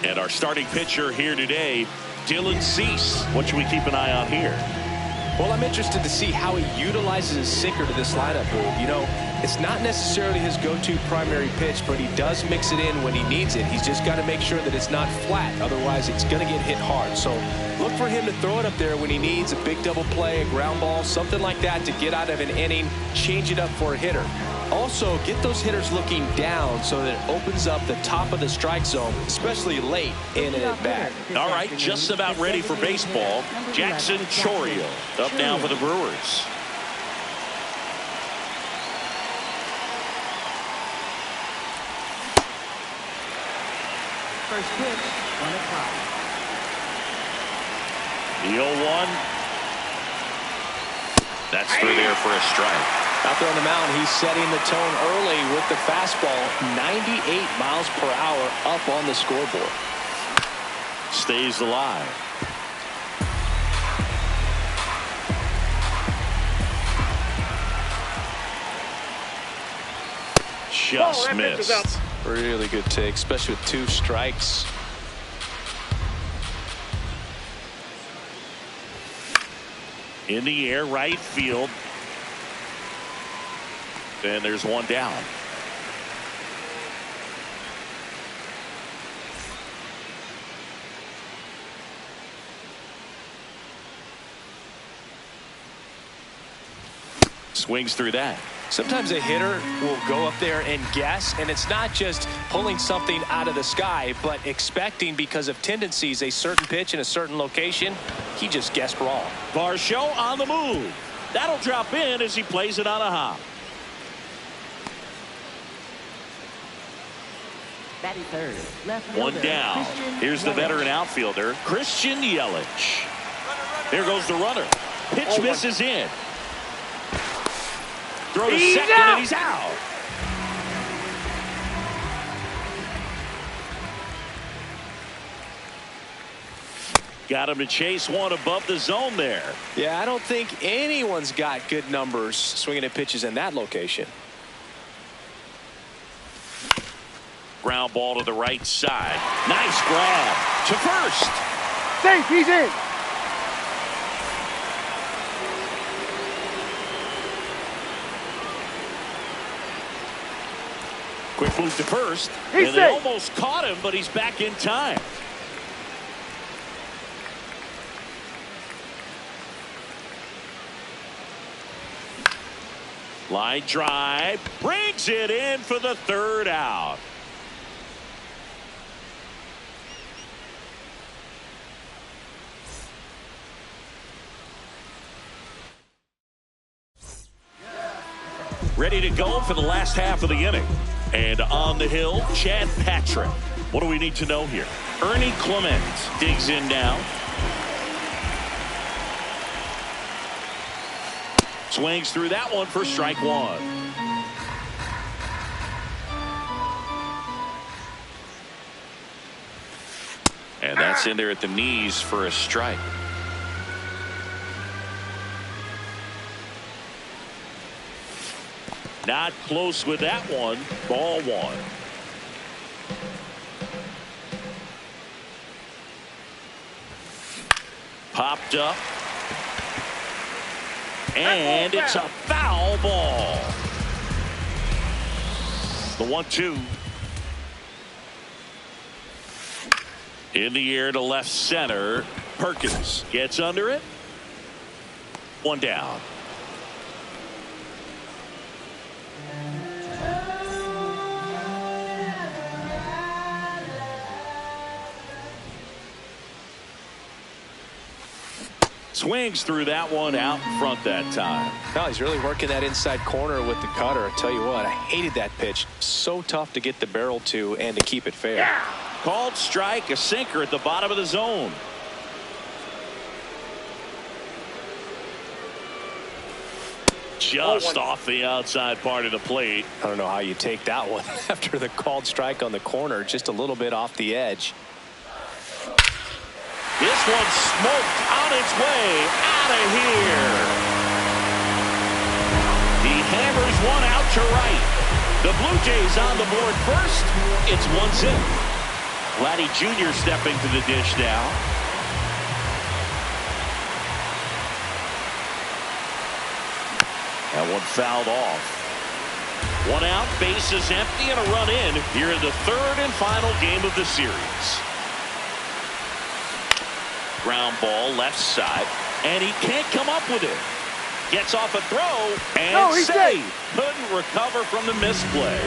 And our starting pitcher here today, Dylan Cease. What should we keep an eye on here? Well, I'm interested to see how he utilizes his sinker to this lineup, Boog. You know, it's not necessarily his go-to primary pitch, but he does mix it in when he needs it. He's just got to make sure that it's not flat. Otherwise, it's going to get hit hard. So look for him to throw it up there when he needs a big double play, a ground ball, something like that to get out of an inning, change it up for a hitter. Also, get those hitters looking down so that it opens up the top of the strike zone, especially late in an at-bat. All right, just about ready for baseball. Jackson Chourio up now for the Brewers. First pitch, 1-0. The 0-1. That's through there for a strike. Out there on the mound, he's setting the tone early with the fastball. 98 miles per hour up on the scoreboard. Stays alive. Just missed. Really good take, especially with 2 strikes. In the air, right field. And there's one down. Swings through that. Sometimes a hitter will go up there and guess, and it's not just pulling something out of the sky, but expecting because of tendencies a certain pitch in a certain location. He just guessed wrong. Varsho on the move. That'll drop in as he plays it on a hop. Batting third, left fielder, One down. Here's the veteran outfielder, Christian Yelich. There goes the runner. Pitch misses in. Throw to second and he's out. Got him to chase one above the zone there. Yeah, I don't think anyone's got good numbers swinging at pitches in that location. Ground ball to the right side. Nice grab to first. Safe, he's in. Quick move to first. He's and they safe. almost caught him, but he's back in time. Line drive. Brings it in for the third out. Ready to go for the last half of the inning. And on the hill, Chad Patrick. What do we need to know here? Ernie Clement digs in now. Swings through that one for strike one. And that's in there at the knees for a strike. Not close with that one. Ball one. Popped up. And it's a foul ball. The 1-2. In the air to left center. Perkins gets under it. One down. Swings through that one out in front that time. No, he's really working that inside corner with the cutter. I tell you what, I hated that pitch. So tough to get the barrel to and to keep it fair. Yeah. Called strike, a sinker at the bottom of the zone. Just off the outside part of the plate. I don't know how you take that one after the called strike on the corner, just a little bit off the edge. This one's smoked on its way out of here. He hammers one out to right. The Blue Jays on the board first. It's 1-0. Vladdy Jr. stepping to the dish now. That one fouled off. One out, bases empty, and a run in here in the third and final game of the series. Ground ball left side, and he can't come up with it. Gets off a throw and save. Couldn't recover from the misplay.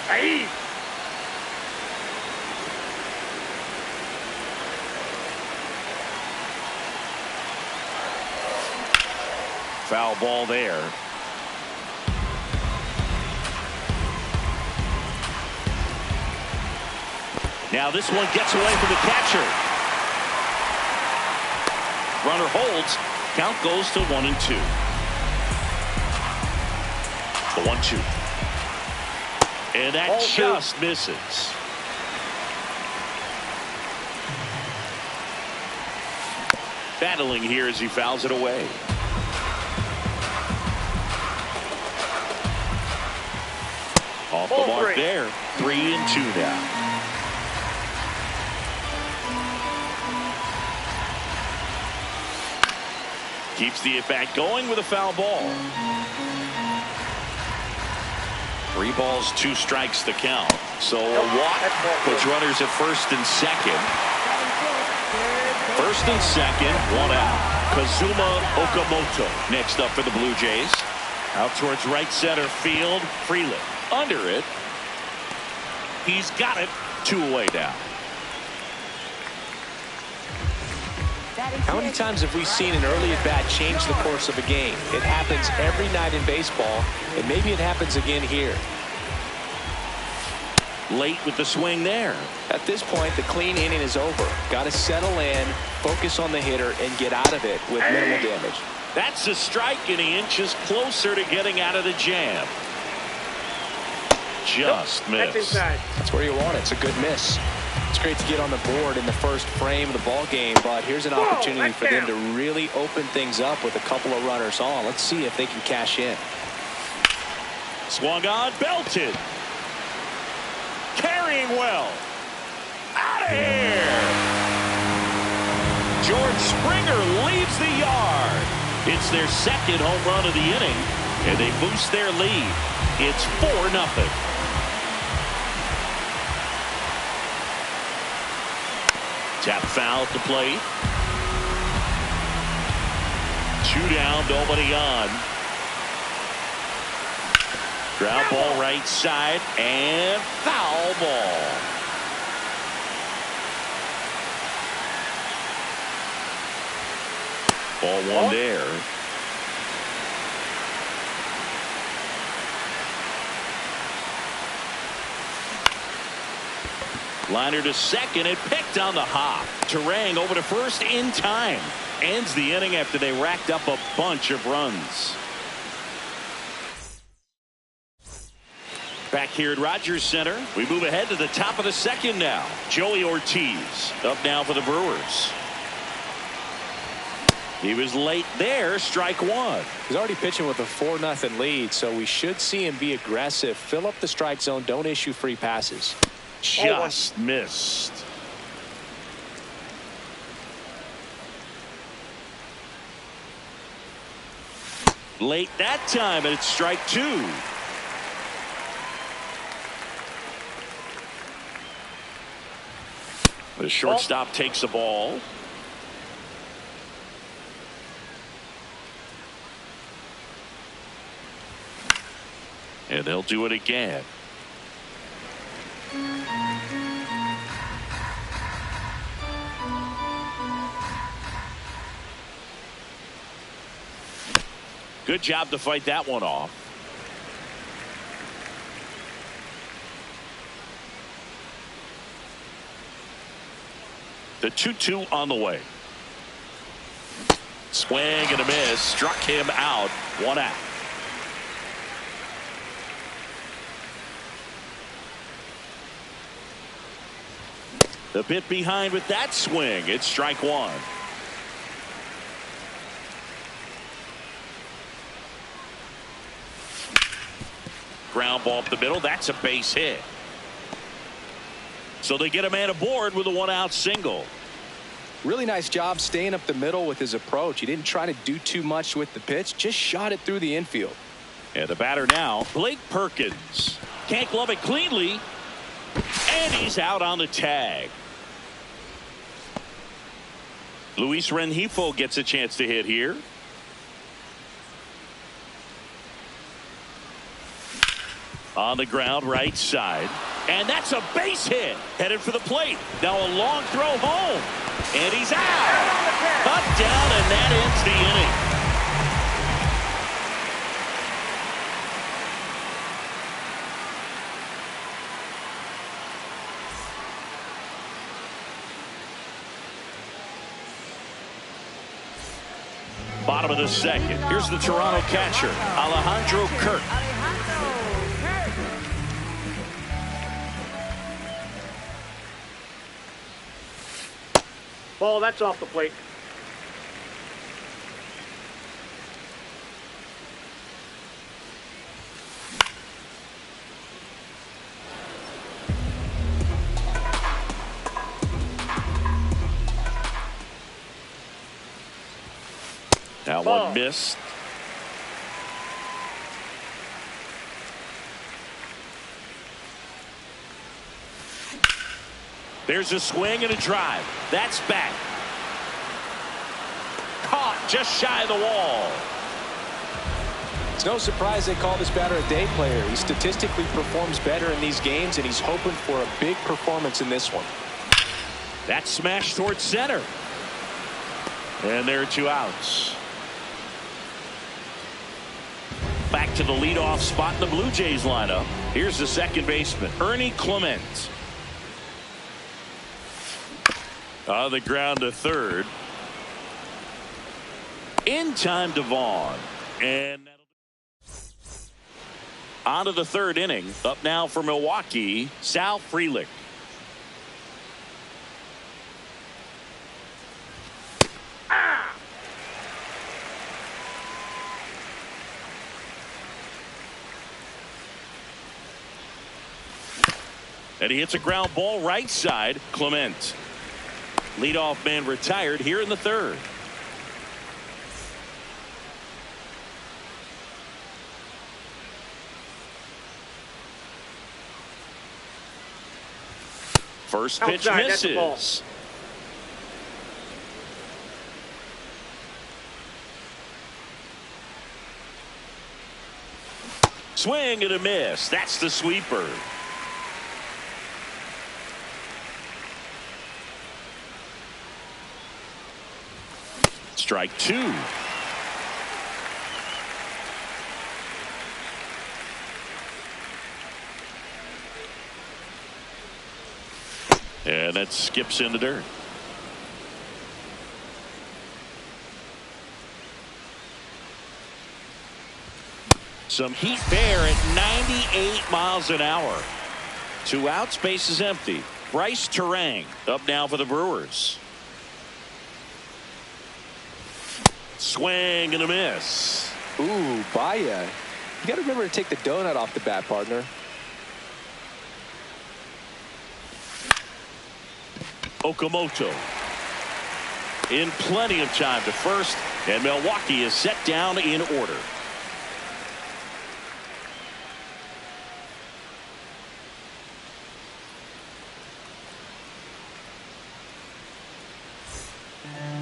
Hey. Foul ball there. Now this one gets away from the catcher. Runner holds. Count goes to 1-2. The 1-2. And that just misses. Battling here as he fouls it away. Off the mark there. 3-2 now. Keeps the at-bat going with a foul ball. 3 balls, 2 strikes to count. So a walk puts runners at first and second. First and second, 1 out. Kazuma Okamoto next up for the Blue Jays. Out towards right center field. Freeland under it. He's got it. 2 away now. How many times have we seen an early at-bat change the course of a game? It happens every night in baseball, and maybe it happens again here. Late with the swing there. At this point, the clean inning is over. Got to settle in, focus on the hitter, and get out of it with minimal damage. That's a strike, and he inches closer to getting out of the jam. Just missed. That's where you want it. It's a good miss. It's great to get on the board in the first frame of the ball game, but here's an opportunity for them to really open things up with a couple of runners on. Let's see if they can cash in. Swung on, belted. Carrying well. Out of here. George Springer leaves the yard. It's their second home run of the inning, and they boost their lead. It's 4-0. Tap foul at the plate. 2 down, nobody on. Ground ball right side and foul ball. Ball 1 there. Liner to second and picked on the hop. Turang over to first in time. Ends the inning after they racked up a bunch of runs. Back here at Rogers Center, we move ahead to the top of the second now. Joey Ortiz up now for the Brewers. He was late there, strike 1. He's already pitching with a 4-0 lead, so we should see him be aggressive. Fill up the strike zone. Don't issue free passes. Just missed. Late that time, and it's strike 2. The shortstop takes the ball. And they'll do it again. Good job to fight that one off. The 2-2 on the way. Swing and a miss. Struck him out. 1 out. The bit behind with that swing. It's strike 1. Ground ball up the middle. That's a base hit. So they get a man aboard with a 1-out single. Really nice job staying up the middle with his approach. He didn't try to do too much with the pitch, just shot it through the infield. And the batter now, Blake Perkins. Can't glove it cleanly. And he's out on the tag. Luis Rengifo gets a chance to hit here. On the ground, right side. And that's a base hit. Headed for the plate. Now a long throw home. And he's out. Cut down, and that ends the inning. Bottom of the second. Here's the Toronto catcher, Alejandro Kirk. Ball, that's off the plate. That one missed. There's a swing and a drive. That's back. Caught just shy of the wall. It's no surprise they call this batter a day player. He statistically performs better in these games, and he's hoping for a big performance in this one. That's smashed towards center. And there are 2 outs. Back to the leadoff spot in the Blue Jays lineup. Here's the second baseman, Ernie Clement. On the ground to third. In time to Vaughn. And on to the third inning. Up now for Milwaukee, Sal Frelick. And he hits a ground ball right side. Clement. Leadoff man retired here in the third. First pitch Outside, that's the ball. misses. Swing and a miss. That's the sweeper. Strike 2. And that skips in the dirt. Some heat there at 98 miles an hour. 2 outs, base is empty. Bryce Terang up now for the Brewers. Swing and a miss. Ooh, Baya. You got to remember to take the donut off the bat, partner. Okamoto in plenty of time to first, and Milwaukee is set down in order.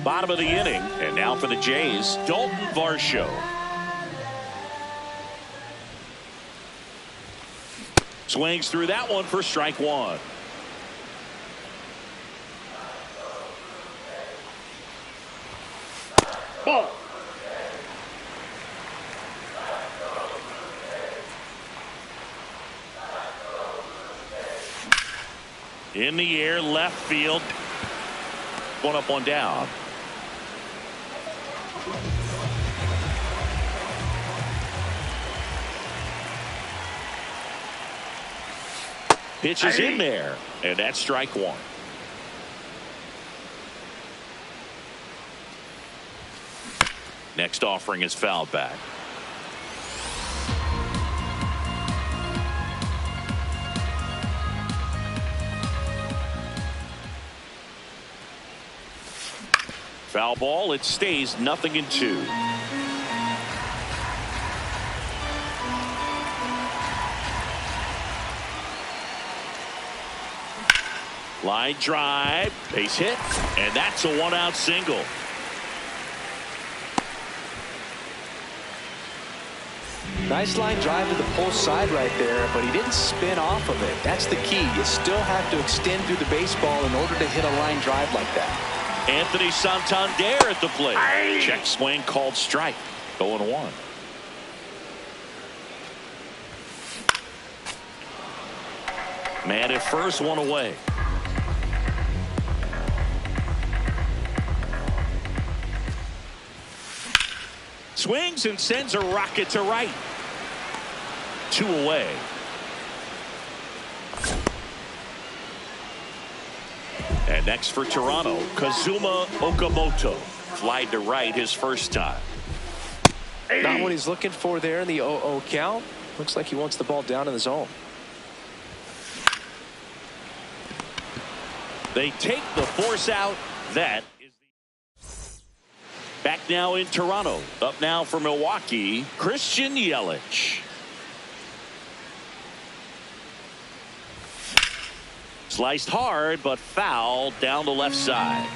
Bottom of the inning, and now for the Jays, Dalton Varsho. Swings through that one for strike 1. Ball. In the air, left field. One up, one down. Pitch is in there, and that's strike 1. Next offering is fouled back. Foul ball. It stays 0-2. Line drive, base hit, and that's a one-out single. Nice line drive to the pull side right there, but he didn't spin off of it. That's the key. You still have to extend through the baseball in order to hit a line drive like that. Anthony Santander at the plate. Check swing called strike. 0-1. Man at first, one away. Swings and sends a rocket to right. 2 away. And next for Toronto, Kazuma Okamoto. Flied to right his first time. Not what he's looking for there in the 0-0 count. Looks like he wants the ball down in the zone. They take the force out. That is the back now in Toronto. Up now for Milwaukee, Christian Yelich. Sliced hard, but foul down the left side.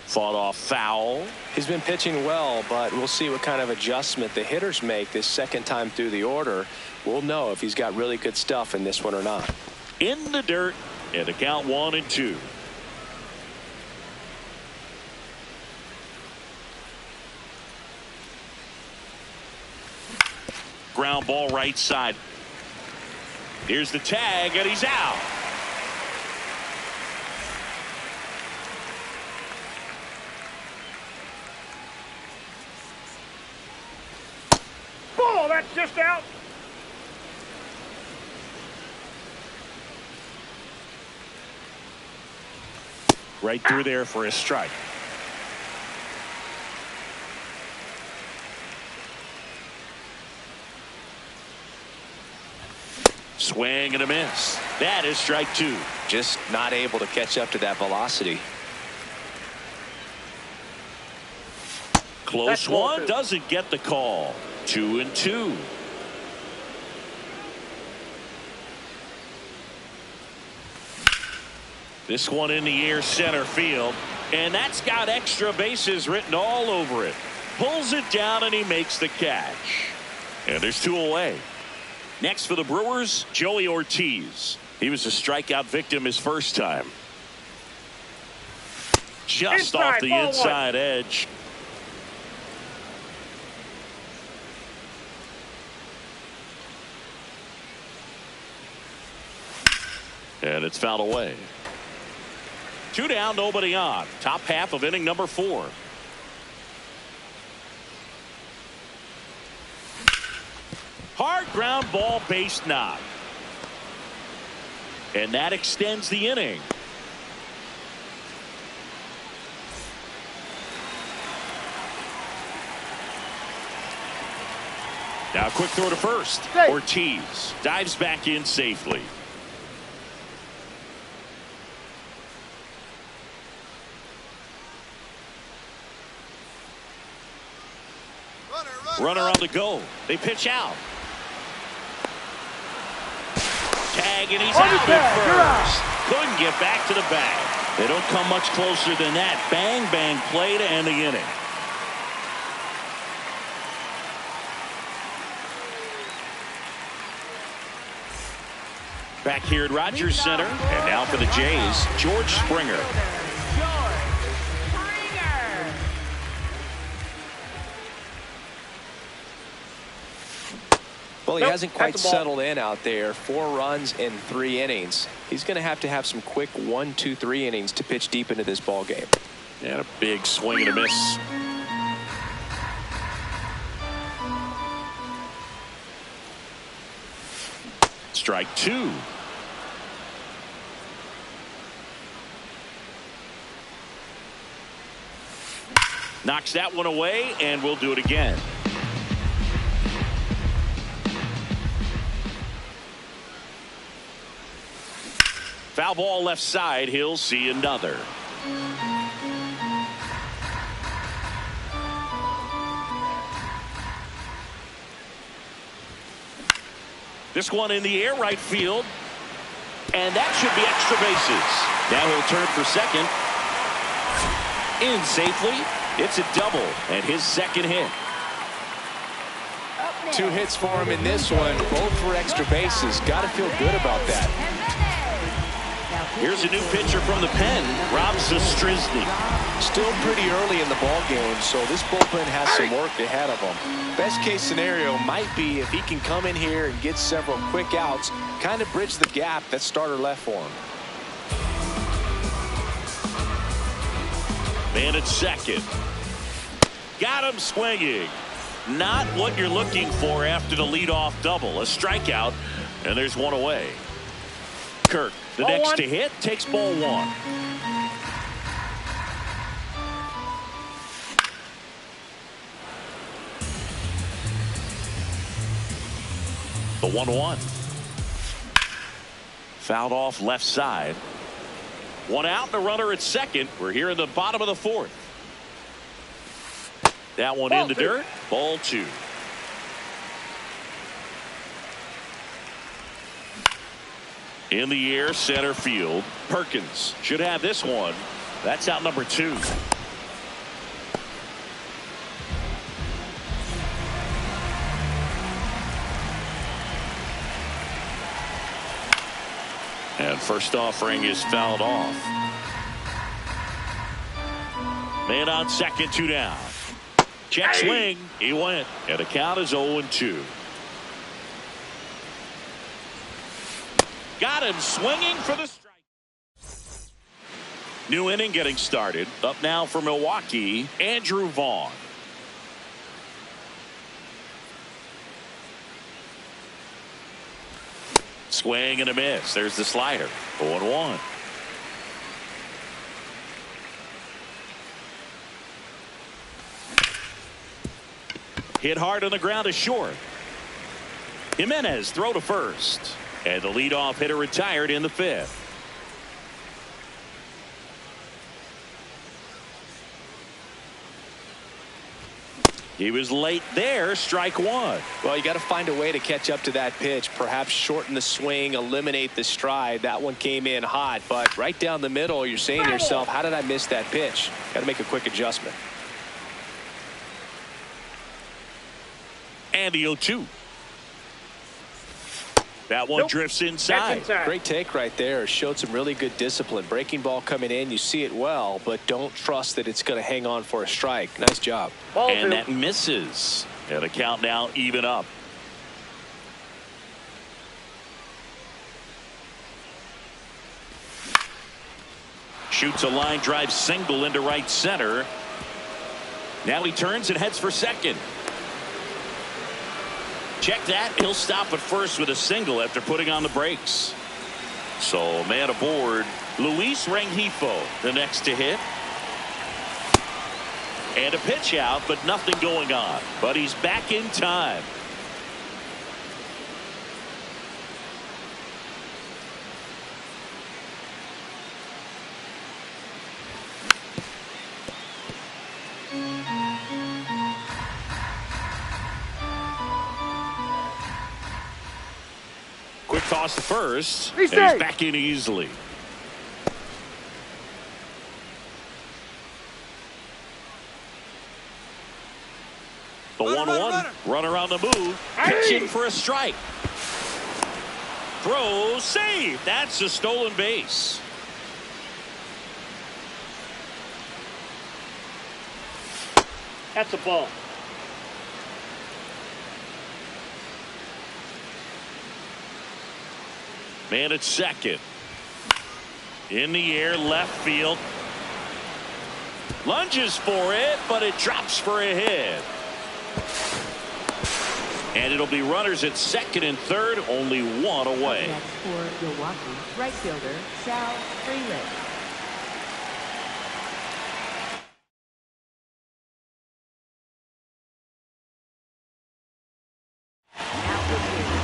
Fought off foul. He's been pitching well, but we'll see what kind of adjustment the hitters make this second time through the order. We'll know if he's got really good stuff in this one or not. In the dirt, and the count 1-2. Ground ball right side. Here's the tag, and he's out. Ball, that's just out. Right through there for a strike. Swing and a miss. That is strike 2. Just not able to catch up to that velocity. Close one, doesn't get the call. 2-2. This one in the air center field, and that's got extra bases written all over it. Pulls it down and he makes the catch. And there's 2 away. Next for the Brewers, Joey Ortiz. He was a strikeout victim his first time. Just off the inside edge. And it's fouled away. 2 down, nobody on. Top half of inning number 4. Hard ground ball, base knock. And that extends the inning. Now quick throw to first. Ortiz dives back in safely. Runner on the go. They pitch out. Tag, and he's out at first. Couldn't get back to the bag. They don't come much closer than that. Bang, bang play to end the inning. Back here at Rogers Center, and now for the Jays, George Springer. Well, he hasn't quite settled in out there. 4 runs in 3 innings. He's going to have some quick 1, 2, 3 innings to pitch deep into this ball game. And a big swing and a miss. Strike 2. Knocks that one away, and we'll do it again. Foul ball left side. He'll see another. This one in the air right field. And that should be extra bases. Now he'll turn for second. In safely. It's a double and his second hit. 2 hits for him in this one, both for extra bases. Got to feel good about that. Here's a new pitcher from the pen, Rob Zastryzny. Still pretty early in the ball game, so this bullpen has some work ahead of them. Best case scenario might be if he can come in here and get several quick outs, kind of bridge the gap that starter left for him. Man at second. Got him swinging. Not what you're looking for after the leadoff double. A strikeout, and there's one away. Kirk, the next to hit, takes ball 1. The 1-1. Fouled off left side. 1 out and a runner at second. We're here in the bottom of the 4th. That one in the dirt. Ball 2. In the air, center field. Perkins should have this one. That's out number 2. And first offering is fouled off. Man on second, 2 down. Check swing. He went. And the count is 0-2. Got him swinging for the strike. New inning getting started. Up now for Milwaukee, Andrew Vaughn. Swing and a miss. There's the slider. 0-1. Hit hard on the ground to short. Jimenez throw to first. And the leadoff hitter retired in the 5th. He was late there. Strike 1. Well, you got to find a way to catch up to that pitch. Perhaps shorten the swing, eliminate the stride. That one came in hot, but right down the middle, you're saying to yourself, how did I miss that pitch? Got to make a quick adjustment. And the 0-2. That one drifts inside. Great take right there. Showed some really good discipline. Breaking ball coming in, you see it well, but don't trust that it's going to hang on for a strike. Nice job. And that misses. And the count now even up. Shoots a line drive single into right center. Now he turns and heads for second. Check that. He'll stop at first with a single after putting on the brakes. So man aboard. Luis Rengifo, the next to hit. And a pitch out, but nothing going on. But he's back in time. Quick toss to first. And he's back in easily. The 1-1. Runner on the move. Pitching for a strike. Throw, save. That's a stolen base. That's a ball. Man at second. In the air, left field. Lunges for it, but it drops for a hit. And it'll be runners at second and third, only 1 away. Next for Milwaukee, right fielder Sal Freeland.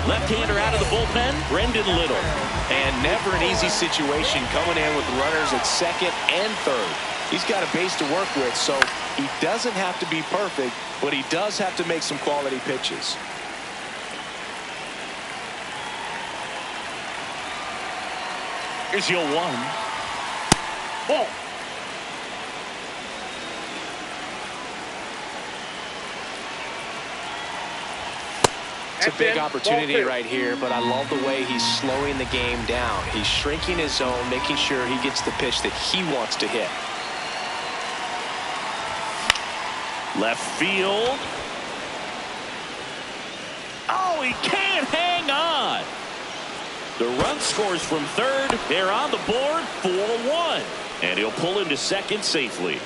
Left-hander out of the bullpen, Brendan Little. And never an easy situation coming in with runners at second and third. He's got a base to work with, so he doesn't have to be perfect, but he does have to make some quality pitches. Here's your 1. Ball. It's a big opportunity right here, but I love the way he's slowing the game down. He's shrinking his zone, making sure he gets the pitch that he wants to hit. Left field. Oh, he can't hang on. The run scores from third. They're on the board 4-1. And he'll pull into second safely.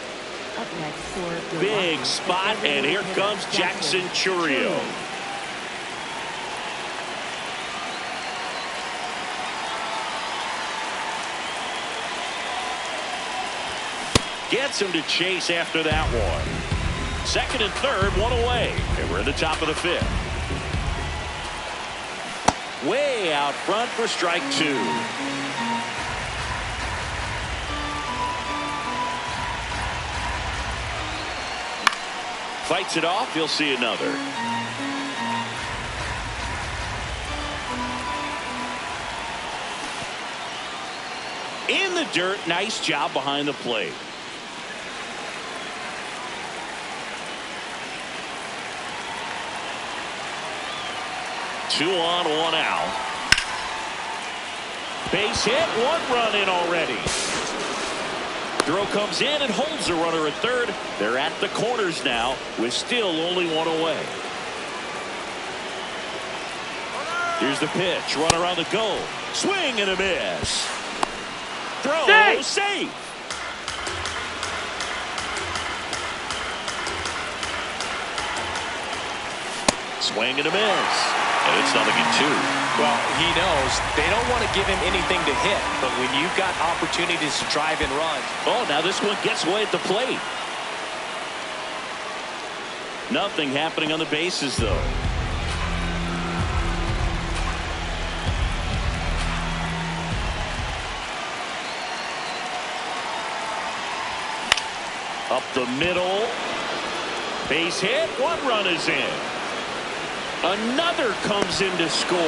Up next for Big spot, and here comes Jackson Chourio. Gets him to chase after that one. Second and third, 1 away. And we're in the top of the 5th. Way out front for strike 2. Fights it off. He'll see another. In the dirt. Nice job behind the plate. Two on, 1 out. Base hit, 1 run in already. Throw comes in and holds the runner at third. They're at the corners now with still only 1 away. Here's the pitch. Runner on the go. Swing and a miss. Throw, safe. Swing and a miss. And it's 0-2. Well, he knows they don't want to give him anything to hit, but when you've got opportunities to drive and run. Oh, now this one gets away at the plate. Nothing happening on the bases, though. Up the middle. Base hit. 1 run is in. Another comes in to score.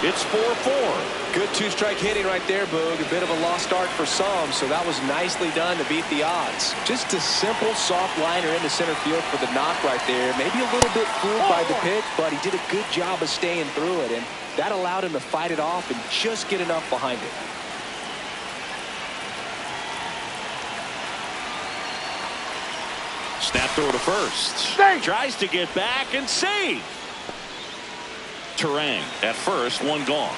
It's 4-4. Good 2-strike hitting right there, Boog. A bit of a lost art for some, so that was nicely done to beat the odds. Just a simple soft liner into center field for the knock right there. Maybe a little bit fooled by the pitch, but he did a good job of staying through it, and that allowed him to fight it off and just get enough behind it. Snap throw to first. Tries to get back and save. Terang at first, 1 gone.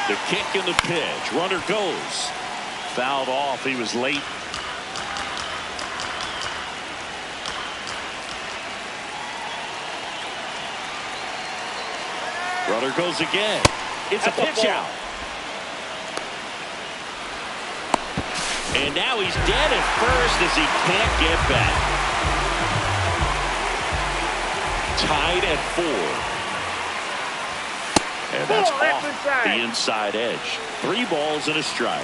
The kick and the pitch. Runner goes. Fouled off. He was late. Runner goes again. It's a pitch out. And now he's dead at first as he can't get back. Tied at 4. And that's off the inside edge. 3 balls and a strike.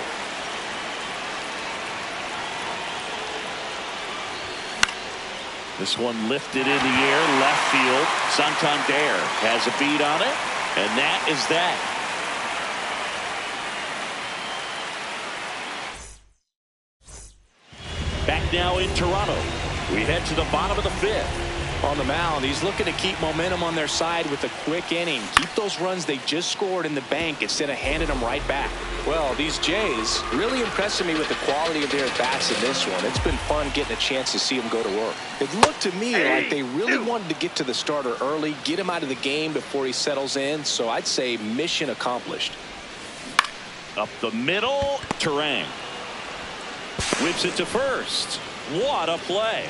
This one lifted in the air, left field. Santander has a beat on it, and that is that. Back now in Toronto. We head to the bottom of the 5th. On the mound, he's looking to keep momentum on their side with a quick inning. Keep those runs they just scored in the bank instead of handing them right back. Well, these Jays really impressing me with the quality of their at-bats in this one. It's been fun getting a chance to see them go to work. It looked to me like they really wanted to get to the starter early, get him out of the game before he settles in. So I'd say mission accomplished. Up the middle, Terang. Whips it to first. What a play.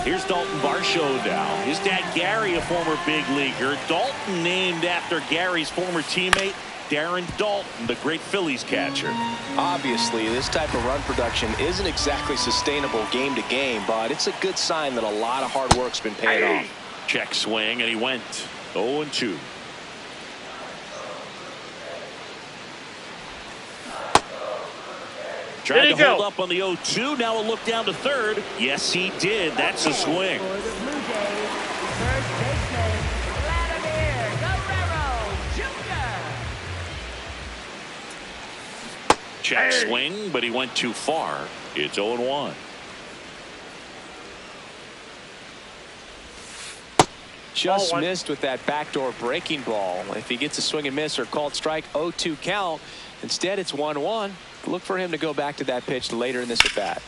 Here's Dalton Varsho now. His dad Gary, a former big leaguer. Dalton named after Gary's former teammate Darren Dalton, the great Phillies catcher. Obviously, this type of run production isn't exactly sustainable game to game, but it's a good sign that a lot of hard work's been paying off. Check swing, and he went 0-2. Tried to hold up on the 0-2. Now a look down to third. Yes, he did. That's a swing. For the Blue Jays, first baseman, Vladimir Guerrero Jr. Check swing, but he went too far. It's 0-1. Just missed with that backdoor breaking ball. If he gets a swing and miss or called strike, 0-2 count. Instead, it's 1-1. Look for him to go back to that pitch later in this at bat.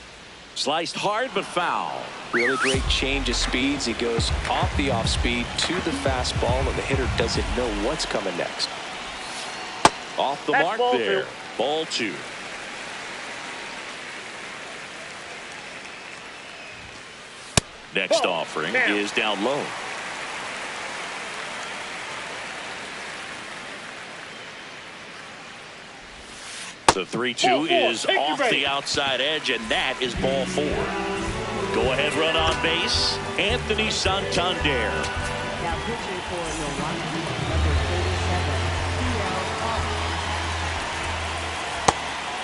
Sliced hard but foul. Really great change of speeds. He goes off the off speed to the fastball, and the hitter doesn't know what's coming next. Off the mark there. Ball 2. Next offering is down low. The 3-2 is off the outside edge, and that is ball 4. Go ahead run on base, Anthony Santander. Now pitching for Milwaukee, number 37,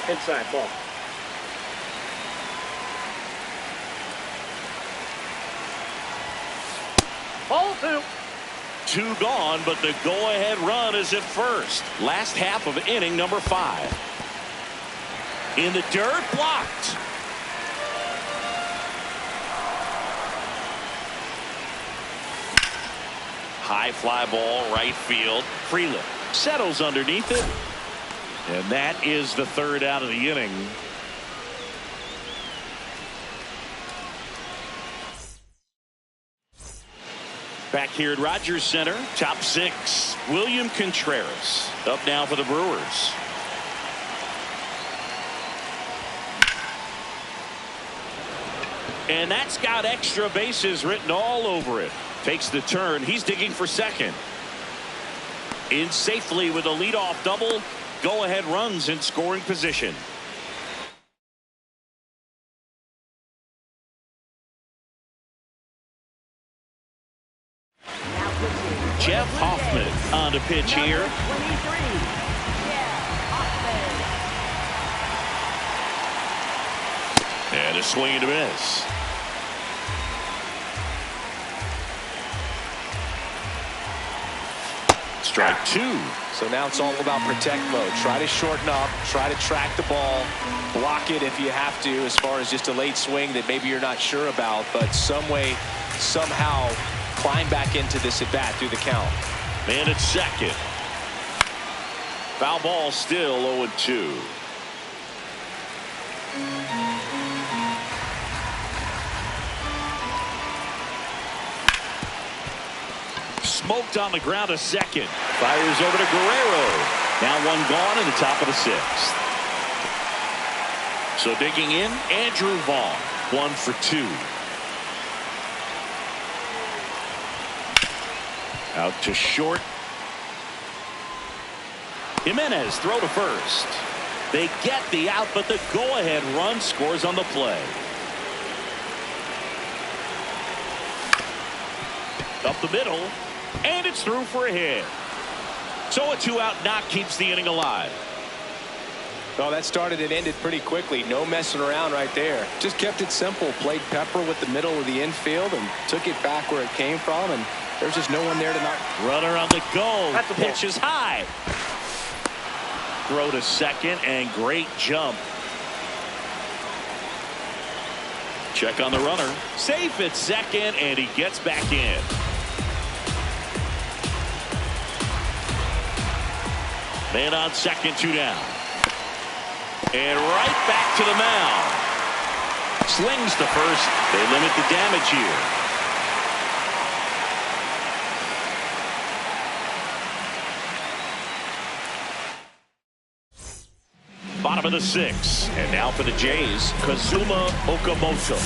TL. Inside ball. Ball 2. 2 gone, but the go-ahead run is at first. Last half of inning number 5. In the dirt, blocked. High fly ball, right field. Freeland settles underneath it. And that is the 3rd out of the inning. Back here at Rogers Center, top 6. William Contreras up now for the Brewers. And that's got extra bases written all over it. Takes the turn. He's digging for second. In safely with a leadoff double. Go-ahead runs in scoring position. Jeff Hoffman on the pitch here. 23, Jeff Hoffman. And a swing and a miss. Strike 2. So now it's all about protect mode. Try to shorten up, try to track the ball, block it if you have to, as far as just a late swing that maybe you're not sure about, but some way, somehow climb back into this at bat through the count. Man at second. Foul ball, still 0-2. Smoked on the ground to second. Fires over to Guerrero. Now 1 gone in the top of the 6th. So digging in, Andrew Vaughn. 1 for 2. Out to short. Jimenez throw to first. They get the out, but the go-ahead run scores on the play. Up the middle, and it's through for a hit. So a 2-out knock keeps the inning alive. Well, that started and ended pretty quickly. No messing around right there. Just kept it simple. Played pepper with the middle of the infield and took it back where it came from, and there's just no one there to knock. Runner on the go. That's the pitch is high. Throw to second, and great jump. Check on the runner. Safe at second, and he gets back in. Man on second, 2 down. And right back to the mound. Slings to first. They limit the damage here. Bottom of the 6th. And now for the Jays, Kazuma Okamoto.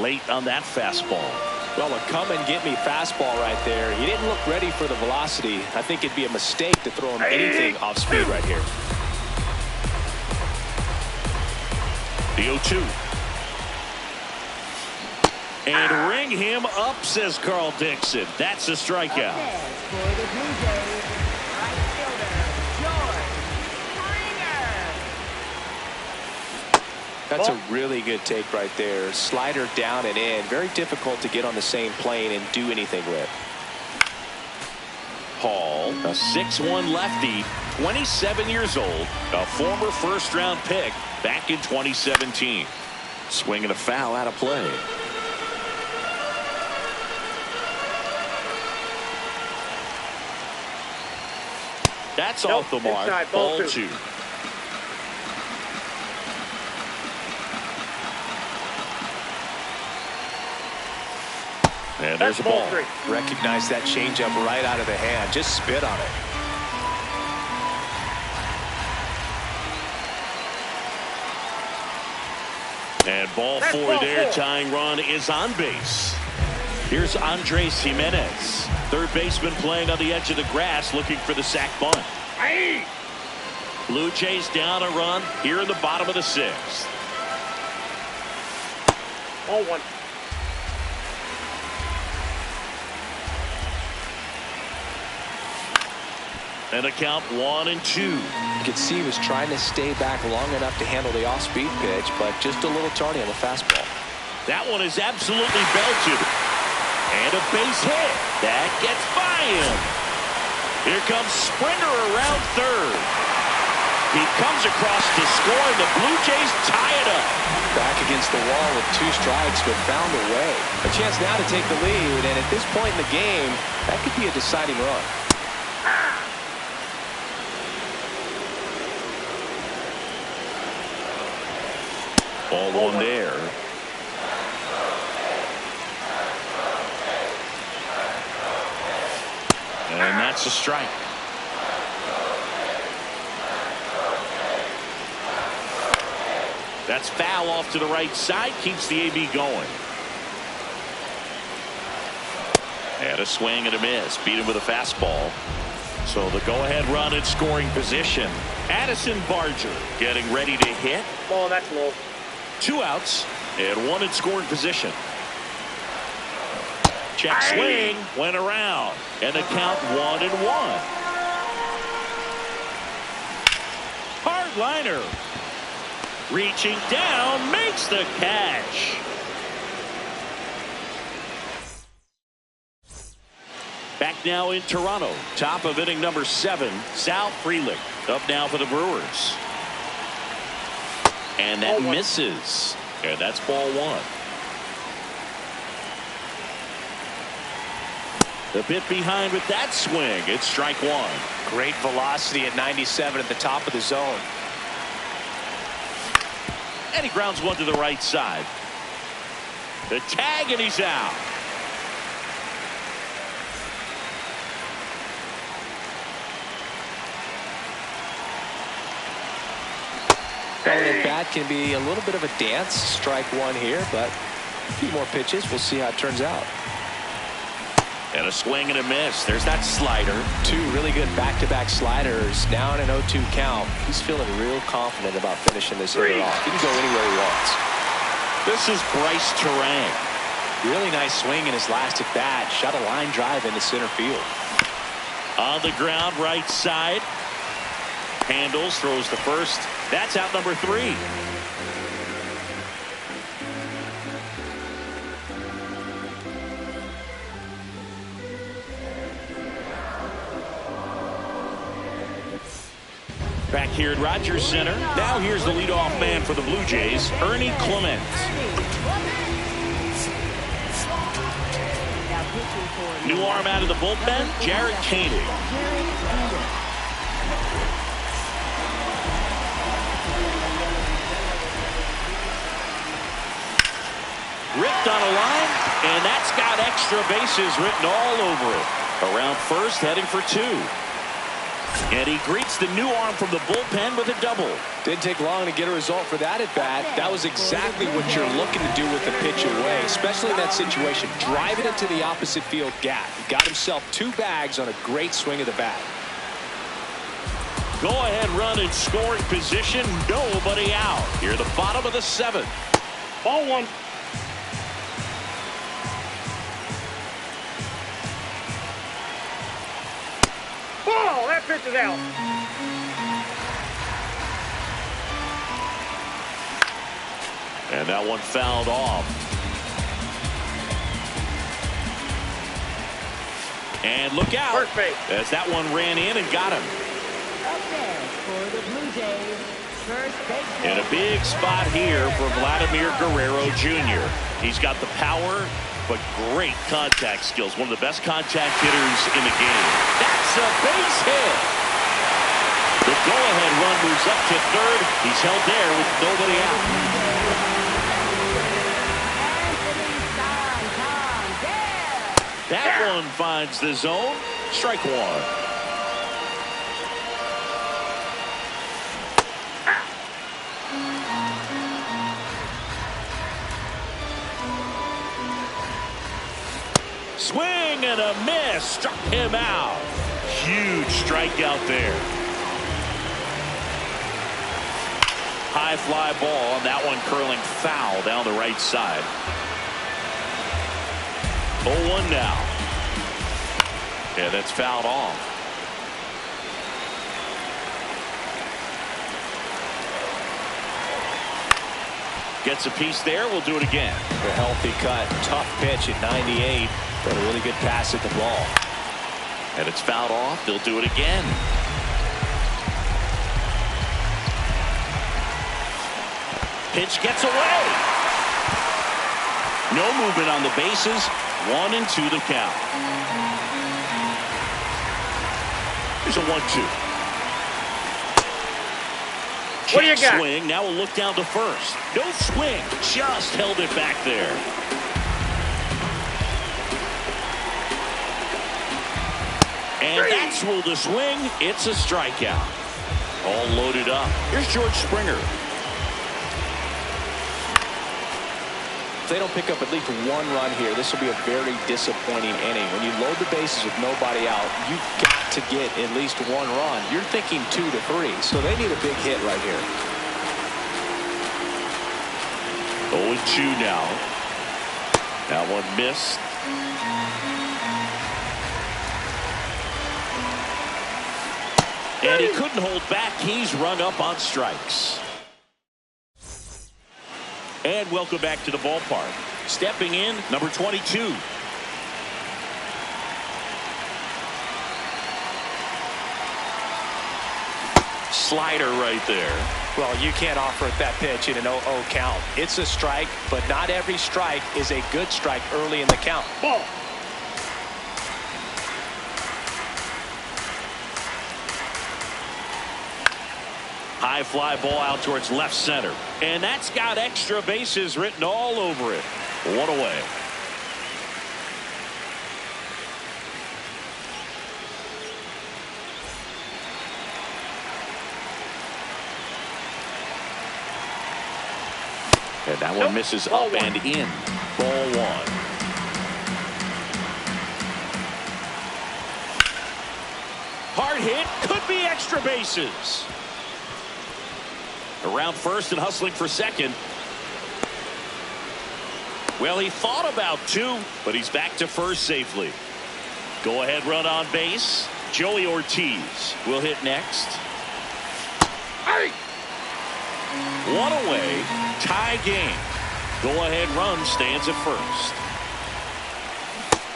late on that fastball. Well, a come-and-get-me fastball right there. He didn't look ready for the velocity. I think it'd be a mistake to throw him anything off speed right here. The 0-2. And ring him up, says Carl Dixon. That's a strikeout. For the Blue Jays, right fielder, George Springer. That's a really good take right there. Slider down and in. Very difficult to get on the same plane and do anything with. Hall, a 6'1 lefty, 27 years old, a former first-round pick back in 2017. Swinging a foul out of play. That's off the mark. Inside, ball ball 2. And there's a ball. 3. Recognize that changeup right out of the hand. Just spit on it. And ball That's 4 ball there. 4. Tying run is on base. Here's Andres Jimenez, third baseman, playing on the edge of the grass, looking for the sac bunt. Aye. Blue Jays down a run here in the bottom of the 6th. Ball 1. And a count 1 and 2. You could see he was trying to stay back long enough to handle the off-speed pitch, but just a little tardy on the fastball. That one is absolutely belted. And a base hit. That gets by him. Here comes Springer around third. He comes across to score, and the Blue Jays tie it up. Back against the wall with 2 strikes, but found a way. A chance now to take the lead, and at this point in the game, that could be a deciding run. Ball 1 there. And that's a strike. That's foul off to the right side. Keeps the AB going. And a swing and a miss. Beat him with a fastball. So the go-ahead run in scoring position. Addison Barger getting ready to hit. Ball, that's low. 2 outs and 1 in scoring position. Check swing, went around, and the count 1 and 1. Hard liner. Reaching down, makes the catch. Back now in Toronto. Top of inning number 7. Sal Frelick up now for the Brewers. And that misses. And that's ball 1. A bit behind with that swing. It's strike 1. Great velocity at 97 at the top of the zone. And he grounds one to the right side. The tag, and he's out. Well, the bat can be a little bit of a dance. Strike 1 here, but a few more pitches. We'll see how it turns out. And a swing and a miss. There's that slider. 2 really good back-to-back sliders. Now in an 0-2 count. He's feeling real confident about finishing this hitter off. He can go anywhere he wants. This is Bryce Terang. Really nice swing in his last at bat. Shot a line drive into center field. On the ground, right side. Handles, throws the first. That's out number 3. Back here at Rogers Center. Now here's the leadoff man for the Blue Jays, Ernie Clement. New arm out of the bullpen, Jared Koenig. Ripped on a line, and that's got extra bases written all over it. Around first, heading for 2. And he greets the new arm from the bullpen with a double. Didn't take long to get a result for that at bat. That was exactly what you're looking to do with the pitch away, especially in that situation. Drive it into the opposite field gap. He got himself 2 bags on a great swing of the bat. Go ahead run in scoring position. Nobody out. Here the bottom of the 7th. Ball 1. Oh, that pitch is out. And that one fouled off. And look out. First base. As that one ran in and got him. Up there for the Blue Jays, first baseman. In a big spot here for Vladimir Guerrero Jr. He's got the power, but great contact skills. One of the best contact hitters in the game. That's a base hit. The go-ahead run moves up to third. He's held there with nobody out. That one finds the zone. Strike 1. Swing and a miss. Struck him out. Huge strikeout there. High fly ball, and that one curling foul down the right side. 0-1 now. Yeah, that's fouled off. Gets a piece there. We'll do it again. A healthy cut. Tough pitch at 98. But a really good pass at the ball. And it's fouled off. They'll do it again. Pitch gets away. No movement on the bases. 1-2 the count. Here's a 1-2. What do you got? Swing. Now we'll look down to first. No swing. Just held it back there. And that's ruled a swing. It's a strikeout. All loaded up. Here's George Springer. If they don't pick up at least 1 run here, this will be a very disappointing inning. When you load the bases with nobody out, you've got to get at least 1 run. You're thinking 2 to 3, so they need a big hit right here. 0-2 now. That one missed. And he couldn't hold back. He's rung up on strikes. And welcome back to the ballpark. Stepping in, number 22. Slider right there. Well, you can't offer it that pitch in an 0-0 count. It's a strike, but not every strike is a good strike early in the count. Ball. High fly ball out towards left center. And that's got extra bases written all over it. 1 away. And that one misses up and in. Ball 1. Hard hit. Could be extra bases. Around first and hustling for second. Well, he thought about 2, but he's back to first safely. Go ahead run on base. Joey Ortiz will hit next. Hey! 1 away. Tie game. Go ahead run stands at first.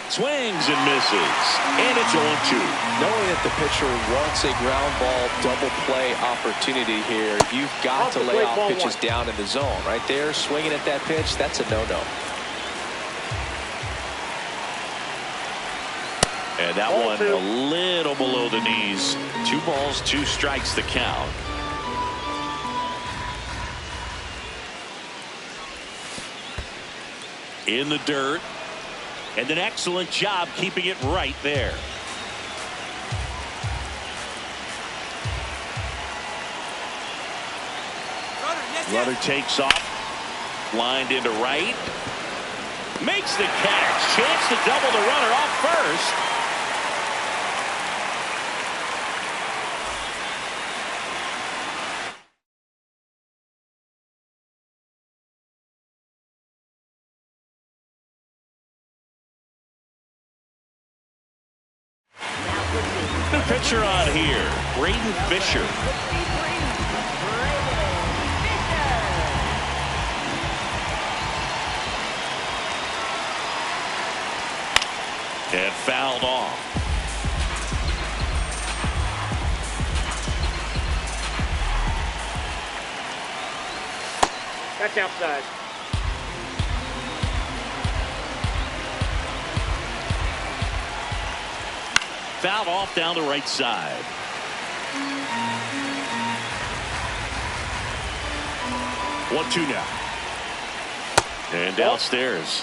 Swings and misses. And it's 0-2. Knowing that the pitcher wants a ground ball double play opportunity here, you've got to lay off pitches down in the zone. Right there, swinging at that pitch, that's a no-no. And that one a little below the knees. 2 balls, 2 strikes the count. In the dirt. And an excellent job keeping it right there. Runner takes off. Lined into right. Makes the catch. Chance to double the runner off first. The pitcher on here, Braden Fisher. And fouled off. That's outside. Fouled off down the right side. One-two now. And downstairs.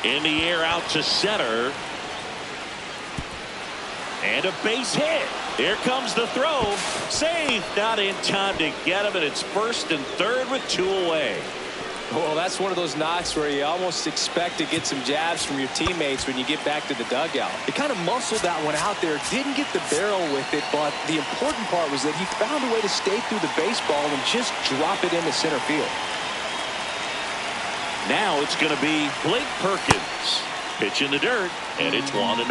In the air out to center. And a base hit. Here comes the throw. Safe. Not in time to get him, and it's first and third with two away. Well, that's one of those knocks where you almost expect to get some jabs from your teammates when you get back to the dugout. He kind of muscled that one out there. Didn't get the barrel with it, but the important part was that he found a way to stay through the baseball and just drop it into center field. Now it's going to be Blake Perkins. Pitch in the dirt, and it's 1-0.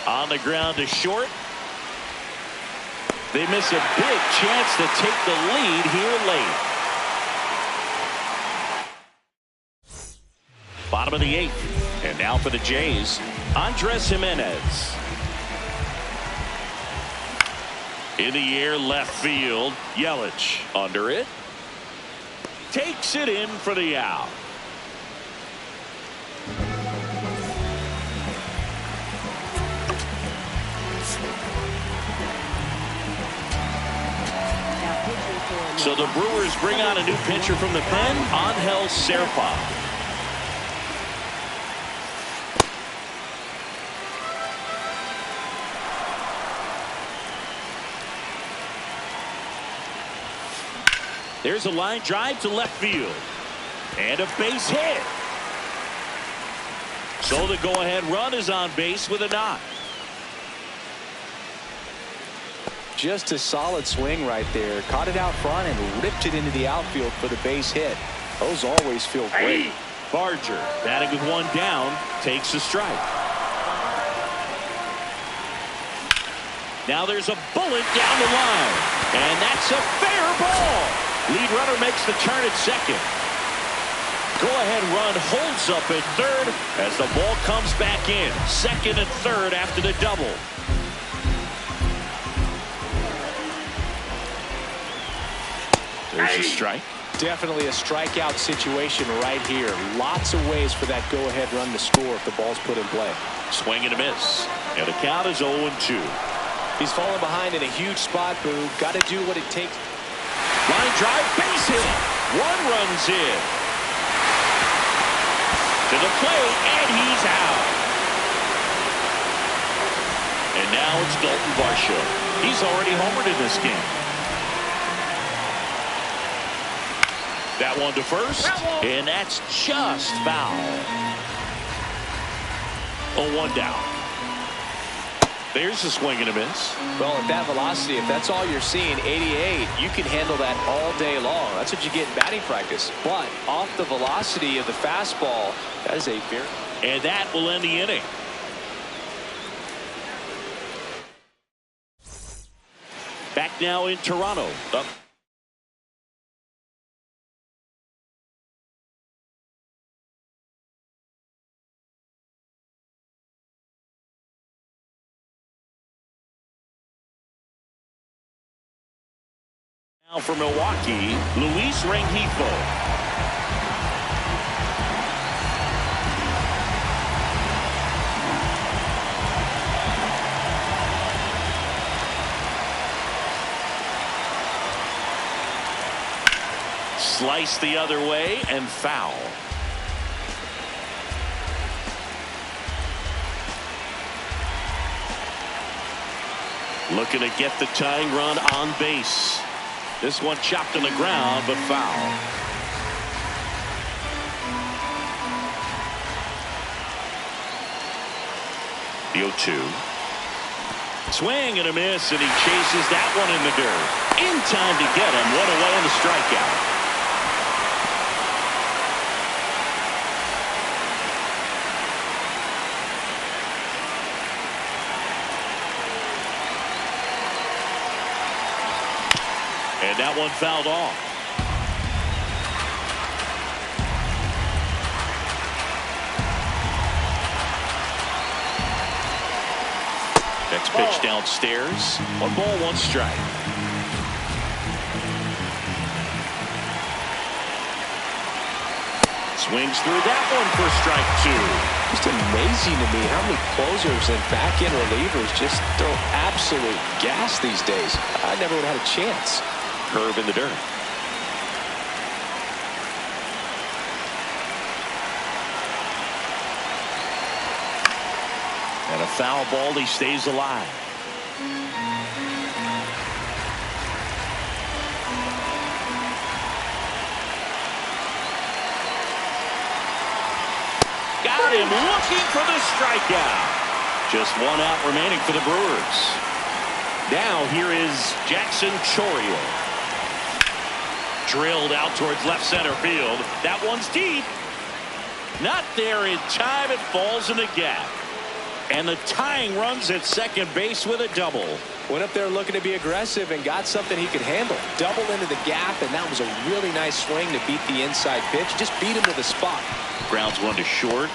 On the ground to short. They miss a big chance to take the lead here late. Bottom of the eighth. And now for the Jays, Andres Jimenez. In the air left field. Yelich under it. Takes it in for the out. So the Brewers bring on a new pitcher from the pen, Angel Serpa. There's a line drive to left field. And a base hit. So the go-ahead run is on base with a knock. Just a solid swing right there. Caught it out front and ripped it into the outfield for the base hit. Those always feel great. Barger, batting with one down, takes a strike. Now there's a bullet down the line. And that's a fair ball. Lead runner makes the turn at second. Go-ahead run holds up at third as the ball comes back in. Second and third after the double. There's a strike. Definitely a strikeout situation right here. Lots of ways for that go-ahead run to score if the ball's put in play. Swing and a miss. And the count is 0-2. He's falling behind in a huge spot, Boo. Got to do what it takes. Line drive, base hit. One runs in. To the plate, and he's out. And now it's Dalton Varsho. He's already homered in this game. That one to first, and that's just foul. 0-1 down. There's a swing and a miss. Well, at that velocity, if that's all you're seeing, 88, you can handle that all day long. That's what you get in batting practice. But off the velocity of the fastball, that is a very... And that will end the inning. Back now in Toronto. Up. Now for Milwaukee, Luis Rengifo. Slice the other way and foul. Looking to get the tying run on base. This one chopped on the ground, but foul. The 0-2. Swing and a miss, and he chases that one in the dirt. In time to get him. One away on the strikeout. And that one fouled off. Next pitch downstairs. 1 ball, 1 strike. Swings through that one for strike 2. Just amazing to me how many closers and back-end relievers just throw absolute gas these days. I never would have had a chance. Curve in the dirt. And a foul ball. He stays alive. Got him looking for the strikeout. Just 1 out remaining for the Brewers. Now here is Jackson Chourio. Drilled out towards left center field. That one's deep. Not there in time. It falls in the gap. And the tying runs at second base with a double. Went up there looking to be aggressive and got something he could handle. Double into the gap, and that was a really nice swing to beat the inside pitch. Just beat him with a spot. Grounds one to short.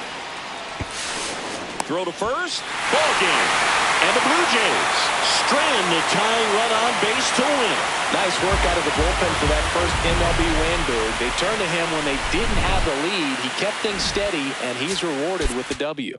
Throw to first. Ball game. And the Blue Jays strand the tying run on base to win. Nice work out of the bullpen for that first MLB win, Boog. They turned to him when they didn't have the lead. He kept things steady, and he's rewarded with the W.